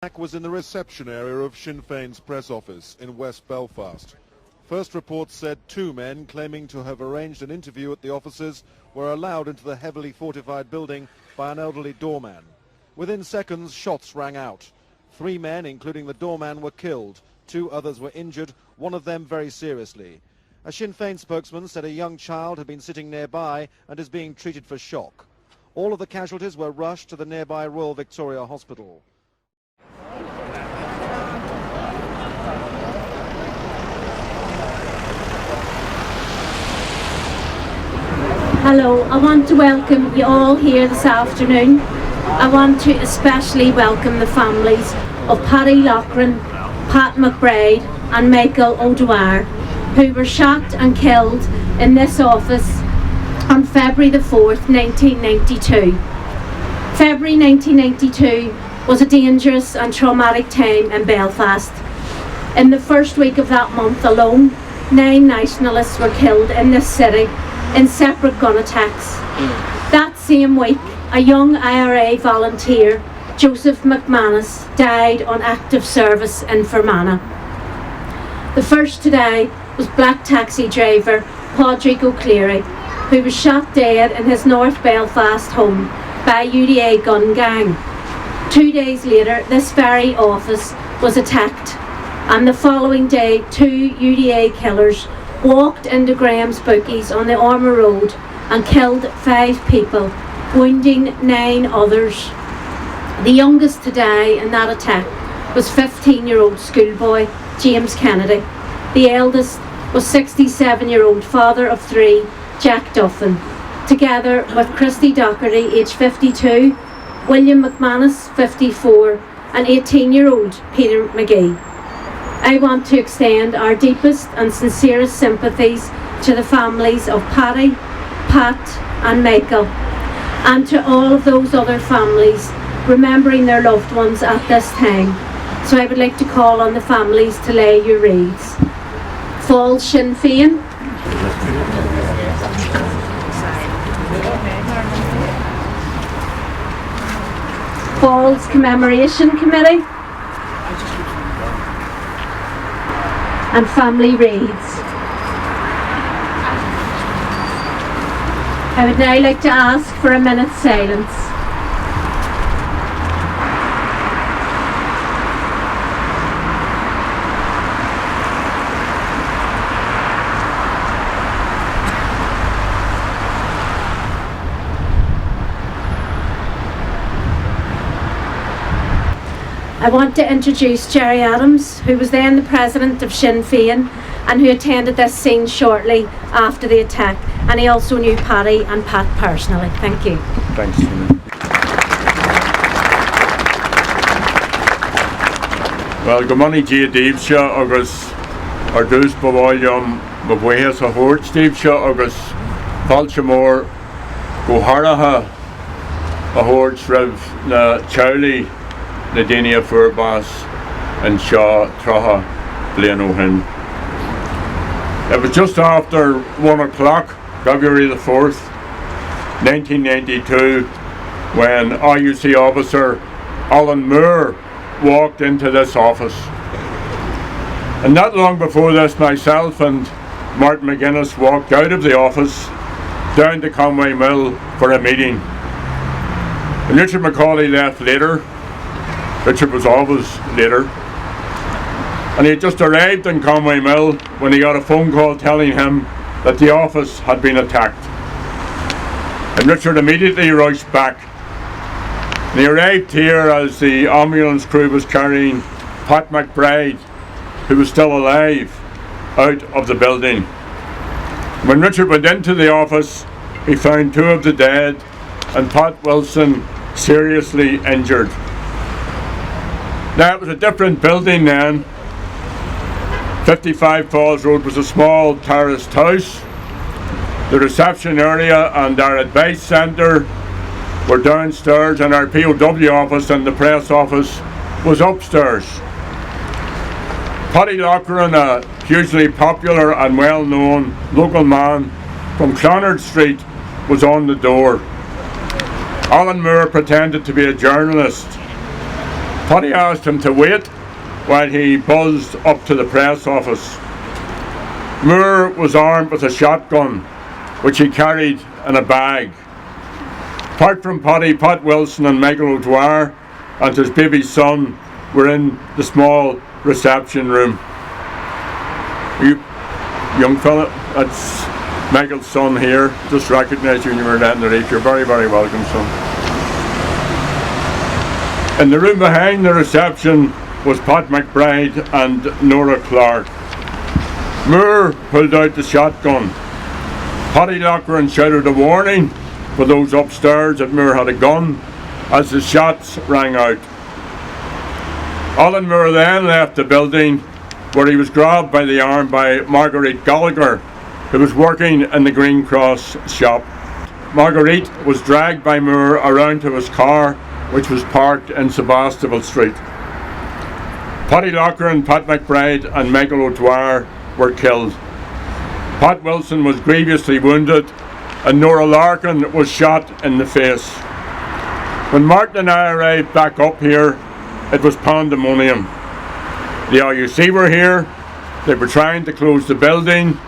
attack was in the reception area of Sinn Féin's press office in West Belfast. First reports said 2 men claiming to have arranged an interview at the offices were allowed into the heavily fortified building by an elderly doorman. Within seconds, shots rang out. 3 men, including the doorman, were killed. 2 others were injured, one of them very seriously. A Sinn Féin spokesman said a young child had been sitting nearby and is being treated for shock. All of the casualties were rushed to the nearby Royal Victoria Hospital. Hello, I want to welcome you all here this afternoon. I want to especially welcome the families of Paddy Loughran, Pat McBride and Michael O'Dwyer, who were shot and killed in this office on February the 4th, 1992. February 1992 was a dangerous and traumatic time in Belfast. In the first week of that month alone, 9 nationalists were killed in this city in separate gun attacks. That same week, a young IRA volunteer, Joseph McManus, died on active service in Fermanagh. The first today was black taxi driver Padraig O'Cleary, who was shot dead in his North Belfast home by a UDA gun gang. 2 days later, this very office was attacked, and the following day 2 UDA killers walked into Graham's Bookies on the Armour Road and killed 5 people, wounding 9 others. The youngest to die in that attack was 15-year-old schoolboy James Kennedy. The eldest was 67-year-old father of 3, Jack Duffin, together with Christy Docherty, aged 52, William McManus, 54, and 18-year-old Peter McGee. I want to extend our deepest and sincerest sympathies to the families of Paddy, Pat and Michael, and to all of those other families remembering their loved ones at this time. So I would like to call on the families to lay your wreaths. Fall Sinn Féin. Falls Commemoration Committee. And family wreaths. I would now like to ask for a minute's silence. I want to introduce Gerry Adams, who was then the president of Sinn Féin and who attended this scene shortly after the attack, and he also knew Paddy and Pat personally. Thank you. Thanks. Well, good morning to you, Díobse, agus ar dús bhváilm bhhuias a húirt Díobse agus fáilte mór go háirithe a húirt raibh na teaghlaí na daine a fuairbás an seo trotha bliain ó shin. It was just after 1 o'clock, February the 4th, 1992, when RUC officer Alan Moore walked into this office. And not long before this, myself and Martin McGuinness walked out of the office down to Conway Mill for a meeting. And Richard McCauley left later. Richard was always later. And he had just arrived in Conway Mill when he got a phone call telling him that the office had been attacked. And Richard immediately rushed back. And he arrived here as the ambulance crew was carrying Pat McBride, who was still alive, out of the building. When Richard went into the office, he found 2 of the dead and Pat Wilson seriously injured. Now, it was a different building then. 55 Falls Road was a small terraced house. The reception area and our advice centre were downstairs, and our POW office and the press office was upstairs. Paddy Loughran, a hugely popular and well-known local man from Clonard Street, was on the door. Alan Moore pretended to be a journalist. Paddy asked him to wait while he buzzed up to the press office. Moore was armed with a shotgun, which he carried in a bag. Apart from Paddy, Pat Wilson and Michael O'Dwyer and his baby son were in the small reception room. You young fella, that's Michael's son here. Just recognise you when you were down the reach. You're very, very welcome, son. In the room behind the reception was Pat McBride and Nora Clark. Moore pulled out the shotgun. Paddy Loughran shouted a warning for those upstairs that Moore had a gun as the shots rang out. Alan Moore then left the building, where he was grabbed by the arm by Marguerite Gallagher, who was working in the Green Cross shop. Marguerite was dragged by Moore around to his car, which was parked in Sevastopol Street. Paddy Loughran, Pat McBride and Michael O'Dwyer were killed. Pat Wilson was grievously wounded and Nora Larkin was shot in the face. When Martin and I arrived back up here, it was pandemonium. The RUC were here, they were trying to close the building,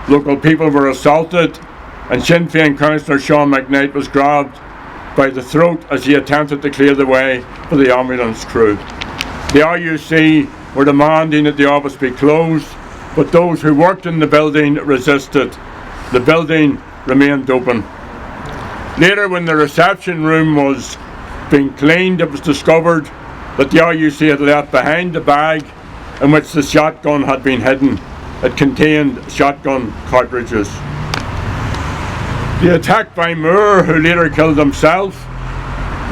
local people were assaulted, and Sinn Féin councillor Sean McKnight was grabbed by the throat as he attempted to clear the way for the ambulance crew. The RUC were demanding that the office be closed, but those who worked in the building resisted. The building remained open. Later, when the reception room was being cleaned, it was discovered that the RUC had left behind the bag in which the shotgun had been hidden. It contained shotgun cartridges. The attack by Moore, who later killed himself,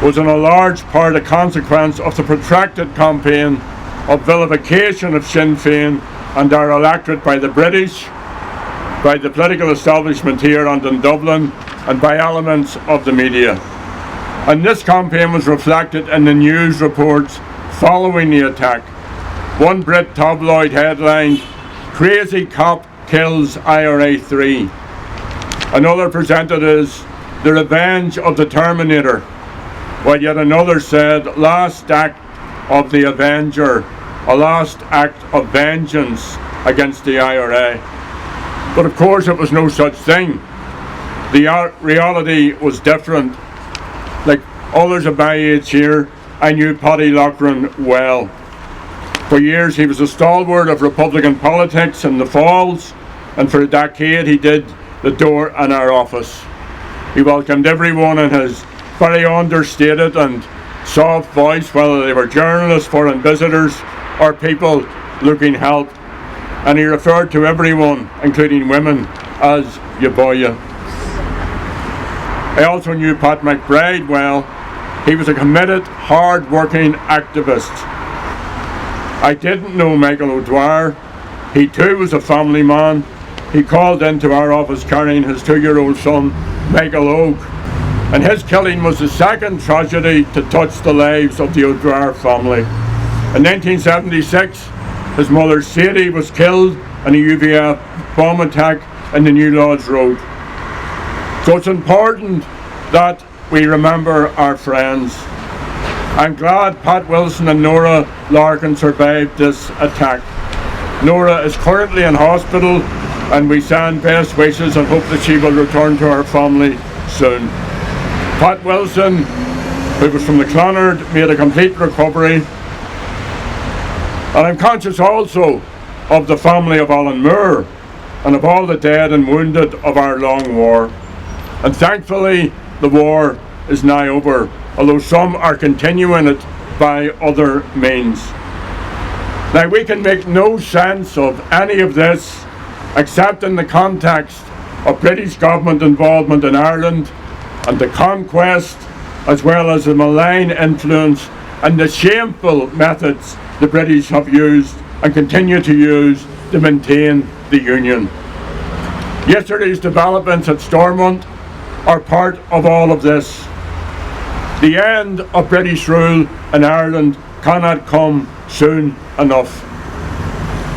was in a large part a consequence of the protracted campaign of vilification of Sinn Féin and our electorate by the British, by the political establishment here and in Dublin, and by elements of the media. And this campaign was reflected in the news reports following the attack. One Brit tabloid headlined, "Crazy Cop Kills IRA 3." Another presented as "The Revenge of the Terminator," while yet another said, "Last act of the Avenger, a last act of vengeance against the IRA." But of course it was no such thing. The reality was different. Like others of my age here, I knew Paddy Loughran well. For years he was a stalwart of Republican politics in the Falls, and for a decade he did the door in our office. He welcomed everyone in his very understated and soft voice, whether they were journalists, foreign visitors, or people looking help. And he referred to everyone, including women, as "ya boya." I also knew Pat McBride well. He was a committed, hard-working activist. I didn't know Michael O'Dwyer. He too was a family man. He called into our office carrying his 2-year-old son, Michael Oak. And his killing was the second tragedy to touch the lives of the O'Dwyer family. In 1976, his mother Sadie was killed in a UVF bomb attack in the New Lodge Road. So it's important that we remember our friends. I'm glad Pat Wilson and Nora Larkin survived this attack. Nora is currently in hospital and we send best wishes and hope that she will return to her family soon. Pat Wilson, who was from the Clonard, made a complete recovery. And I'm conscious also of the family of Alan Moore and of all the dead and wounded of our long war. And thankfully the war is now over, although some are continuing it by other means. Now we can make no sense of any of this except in the context of British government involvement in Ireland and the conquest, as well as the malign influence and the shameful methods the British have used and continue to use to maintain the Union. Yesterday's developments at Stormont are part of all of this. The end of British rule in Ireland cannot come soon enough.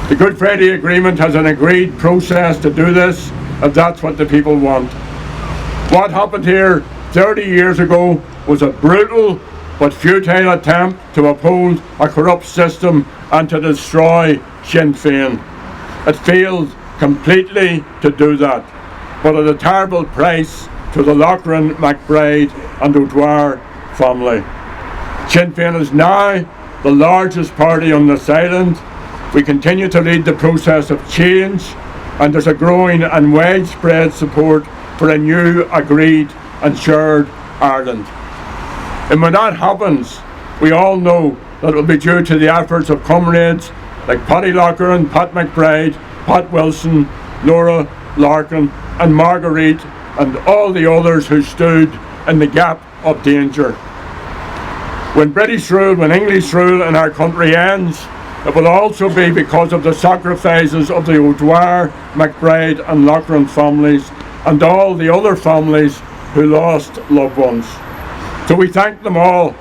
The Good Friday Agreement has an agreed process to do this, if that's what the people want. What happened here 30 years ago was a brutal, but futile attempt to uphold a corrupt system and to destroy Sinn Féin. It failed completely to do that, but at a terrible price to the Loughran, McBride and O'Dwyer family. Sinn Féin is now the largest party on this island. We continue to lead the process of change, and there's a growing and widespread support for a new, agreed and shared Ireland. And when that happens, we all know that it will be due to the efforts of comrades like Paddy Loughran, Pat McBride, Pat Wilson, Laura Larkin and Marguerite and all the others who stood in the gap of danger. When British rule, when English rule in our country ends, it will also be because of the sacrifices of the O'Dwyer, McBride and Loughran families and all the other families who lost loved ones. So we thank them all,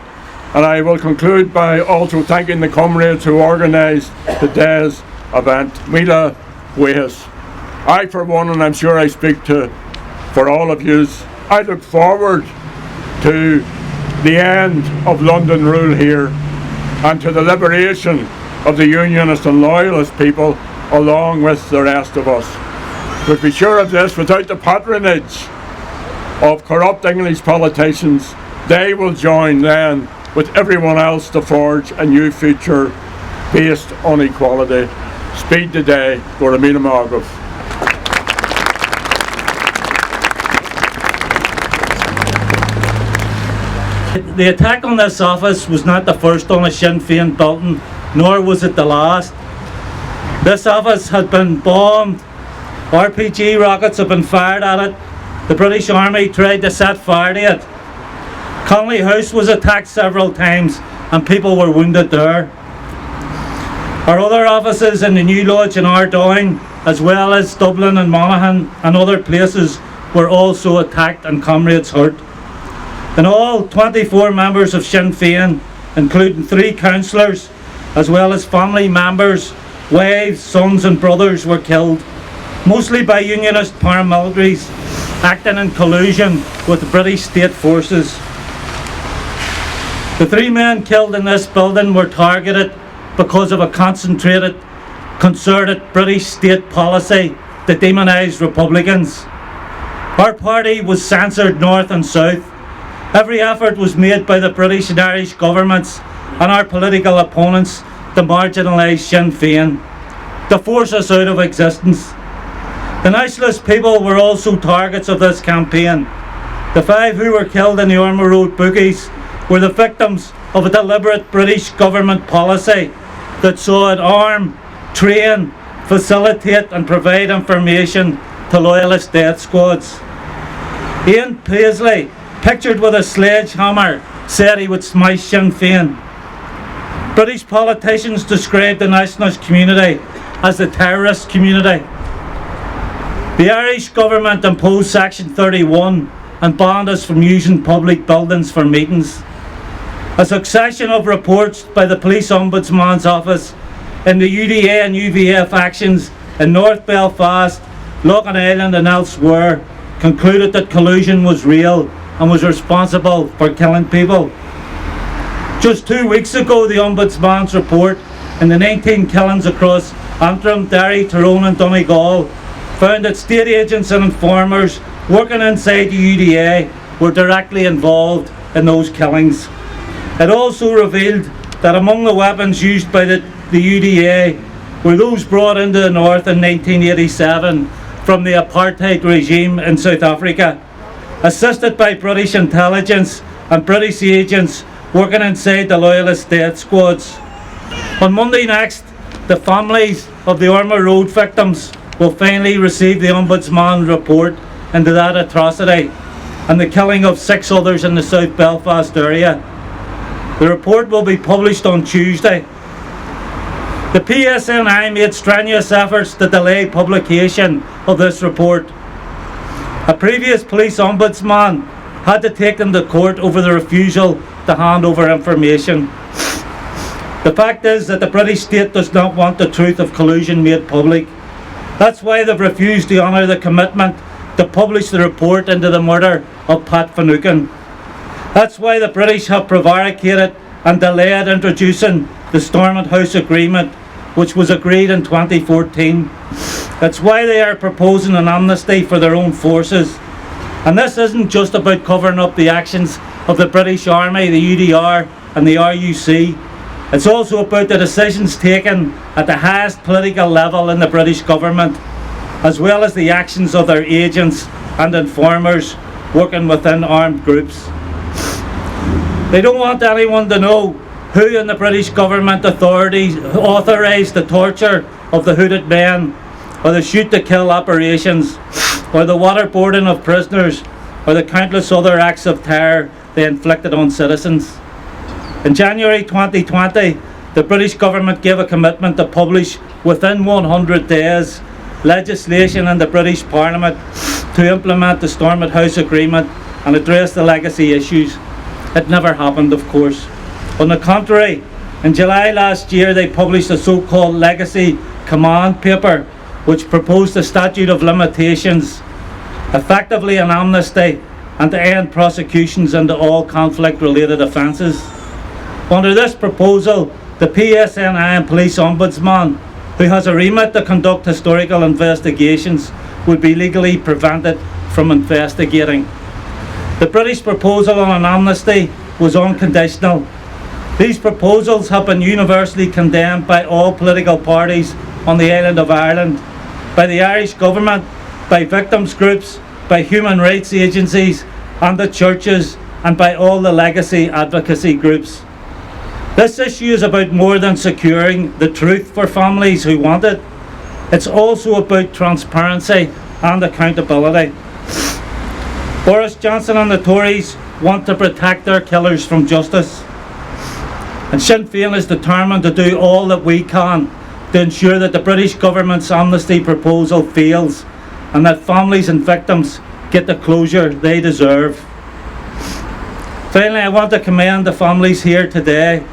and I will conclude by also thanking the comrades who organised today's event. Mila Wes. I for one, and I'm sure I speak for all of you, I look forward to the end of London rule here and to the liberation of the Unionist and Loyalist people along with the rest of us. But be sure of this, without the patronage of corrupt English politicians, they will join then with everyone else to forge a new future based on equality. Speed the day, Goramina Margaret. The attack on this office was not the first on a Sinn Féin building, nor was it the last. This office had been bombed, RPG rockets have been fired at it, the British Army tried to set fire to it. Connolly House was attacked several times and people were wounded there. Our other offices in the New Lodge and Ardoyne, as well as Dublin and Monaghan and other places, were also attacked and comrades hurt. In all, 24 members of Sinn Féin, including 3 councillors, as well as family members, wives, sons and brothers were killed, mostly by Unionist paramilitaries acting in collusion with the British state forces. The 3 men killed in this building were targeted because of a concentrated, concerted British state policy that demonised Republicans. Our party was censored north and south. Every effort was made by the British and Irish governments and our political opponents to marginalise Sinn Féin, to force us out of existence. The nationalist people were also targets of this campaign. The 5 who were killed in the Ormeau Road boogies were the victims of a deliberate British government policy that saw it arm, train, facilitate and provide information to loyalist death squads. Ian Paisley, pictured with a sledgehammer, said he would smash Sinn Féin. British politicians described the nationalist community as the terrorist community. The Irish government imposed Section 31 and banned us from using public buildings for meetings. A succession of reports by the Police Ombudsman's Office in the UDA and UVF actions in North Belfast, Loughlin Island and elsewhere concluded that collusion was real and was responsible for killing people. Just 2 weeks ago, the Ombudsman's report in the 19 killings across Antrim, Derry, Tyrone and Donegal found that state agents and informers working inside the UDA were directly involved in those killings. It also revealed that among the weapons used by the UDA were those brought into the north in 1987 from the apartheid regime in South Africa, assisted by British intelligence and British agents working inside the loyalist death squads. On Monday next, the families of the Ormeau Road victims will finally receive the Ombudsman report into that atrocity and the killing of 6 others in the South Belfast area. The report will be published on Tuesday. The PSNI made strenuous efforts to delay publication of this report. A previous police ombudsman had to take them to court over the refusal to hand over information. The fact is that the British state does not want the truth of collusion made public. That's why they've refused to honour the commitment to publish the report into the murder of Pat Finucane. That's why the British have prevaricated and delayed introducing the Stormont House Agreement, which was agreed in 2014. That's why they are proposing an amnesty for their own forces. And this isn't just about covering up the actions of the British Army, the UDR and the RUC. It's also about the decisions taken at the highest political level in the British government, as well as the actions of their agents and informers working within armed groups. They don't want anyone to know who in the British government authorities authorised the torture of the hooded men, or the shoot-to-kill operations, or the waterboarding of prisoners, or the countless other acts of terror they inflicted on citizens. In January 2020, the British government gave a commitment to publish within 100 days legislation in the British Parliament to implement the Stormont House Agreement and address the legacy issues. It never happened, of course. On the contrary, in July last year they published a so-called Legacy Command Paper, which proposed a statute of limitations, effectively an amnesty, and to end prosecutions into all conflict-related offences. Under this proposal, the PSNI and Police Ombudsman, who has a remit to conduct historical investigations, would be legally prevented from investigating. The British proposal on an amnesty was unconditional. These proposals have been universally condemned by all political parties on the island of Ireland, by the Irish government, by victims groups, by human rights agencies and the churches, and by all the legacy advocacy groups. This issue is about more than securing the truth for families who want it. It's also about transparency and accountability. Boris Johnson and the Tories want to protect their killers from justice. And Sinn Féin is determined to do all that we can to ensure that the British government's amnesty proposal fails and that families and victims get the closure they deserve. Finally, I want to commend the families here today.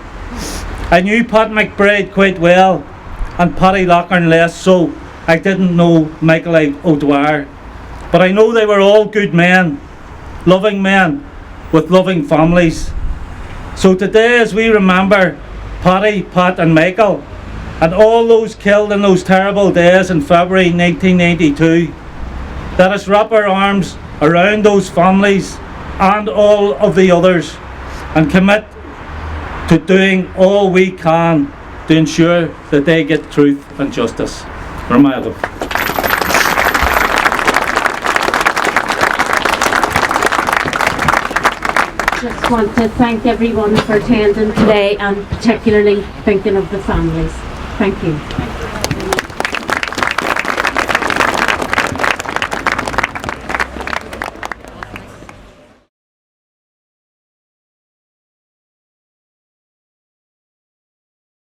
I knew Pat McBride quite well and Paddy Loughran less so. I didn't know Michael O'Dwyer. But I know they were all good men with loving families. So today, as we remember Paddy, Pat and Michael, and all those killed in those terrible days in February 1992, let us wrap our arms around those families and all of the others and commit to doing all we can to ensure that they get truth and justice. Ramada. Just want to thank everyone for attending today and particularly thinking of the families. Thank you.